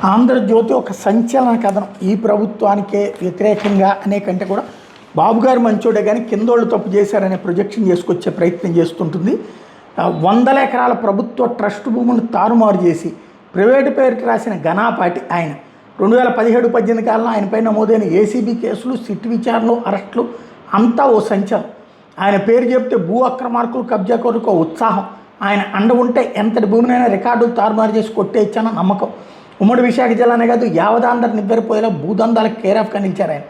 ఆంధ్రజ్యోతి ఒక సంచలన కథనం. ఈ ప్రభుత్వానికే వ్యతిరేకంగా అనే కంటే కూడా బాబు గారు మంచోడే కానీ కిందోళ్ళు తప్పు చేశారనే ప్రొజెక్షన్ చేసుకొచ్చే ప్రయత్నం చేస్తుంటుంది. వందల ఎకరాల ప్రభుత్వ ట్రస్ట్ భూములను తారుమారు చేసి ప్రైవేటు పేరిట రాసిన ఘనాపాటి ఆయన 2017-18 కాలంలో ఆయనపై నమోదైన ఏసీబీ కేసులు, సిట్ విచారణలు, అరెస్టులు అంతా ఓ సంచలనం. ఆయన పేరు చెప్తే భూ అక్రమార్కులు కబ్జా కొరకు ఉత్సాహం. ఆయన అండ ఉంటే ఎంతటి భూమినైనా రికార్డులు తారుమారు చేసి కొట్టేయచ్చన్న నమ్మకం. ఉమ్మడి విశాఖ జిల్లానే కాదు యావదాంధ్ర నివ్వెరపోయేలా భూదందాలకు కేర్ ఆఫ్గా నిలిచారు ఆయన.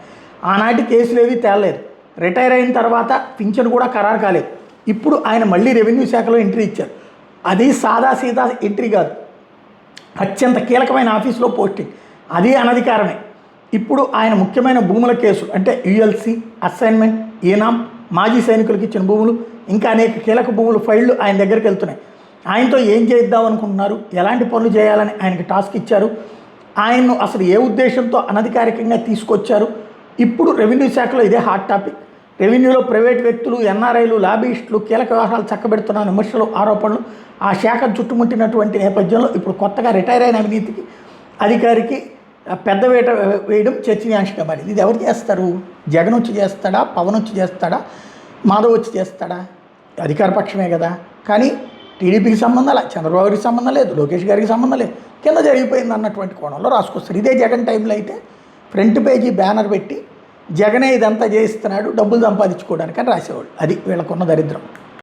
ఆనాటి కేసులు ఏవి తేలలేదు. రిటైర్ అయిన తర్వాత పింఛను కూడా ఖరారు కాలేదు. ఇప్పుడు ఆయన మళ్ళీ రెవెన్యూ శాఖలో ఎంట్రీ ఇచ్చారు. అది సాదాసీదా ఎంట్రీ కాదు, అత్యంత కీలకమైన ఆఫీసులో పోస్టింగ్. అది అనధికారమే. ఇప్పుడు ఆయన ముఖ్యమైన భూముల కేసులు అంటే యుఎల్సి, అసైన్మెంట్, ఈనాం, మాజీ సైనికులకు ఇచ్చిన భూములు, ఇంకా అనేక కీలక భూముల ఫైళ్లు ఆయన దగ్గరికి వెళ్తున్నాయి. ఆయనతో ఏం చేద్దాం అనుకుంటున్నారు, ఎలాంటి పనులు చేయాలని ఆయనకి టాస్క్ ఇచ్చారు, ఆయన్ను అసలు ఏ ఉద్దేశంతో అనధికారికంగా తీసుకొచ్చారు. ఇప్పుడు రెవెన్యూ శాఖలో ఇదే హాట్ టాపిక్. రెవెన్యూలో ప్రైవేట్ వ్యక్తులు, ఎన్ఆర్ఐలు, లాబీయిస్టులు కీలక వ్యవహారాలు చక్కబెడుతున్న విమర్శలు, ఆరోపణలు ఆ శాఖ చుట్టుముట్టినటువంటి నేపథ్యంలో ఇప్పుడు కొత్తగా రిటైర్ అయిన అవినీతికి అధికారికి పెద్ద వేట వేయడం చర్చనీయాంశంగా మారింది. ఇది ఎవరు చేస్తారు? జగన్ వచ్చి చేస్తాడా, పవన్ వచ్చి చేస్తాడా, మాధవ్ వచ్చి చేస్తాడా? అధికార పక్షమే కదా. కానీ టీడీపీకి సంబంధం లేదు, చంద్రబాబు గారికి సంబంధం లేదు, లోకేష్ గారికి సంబంధం లేదు, కింద జరిగిపోయింది అన్నటువంటి కోణంలో రాసుకొస్తారు. ఇదే జగన్ టైంలో అయితే ఫ్రంట్ పేజీ బ్యానర్ పెట్టి జగనే ఇదంతా చేయిస్తున్నాడు డబ్బులు సంపాదించుకోవడానికి అని రాసేవాళ్ళు. అది వీళ్ళకున్న దరిద్రం.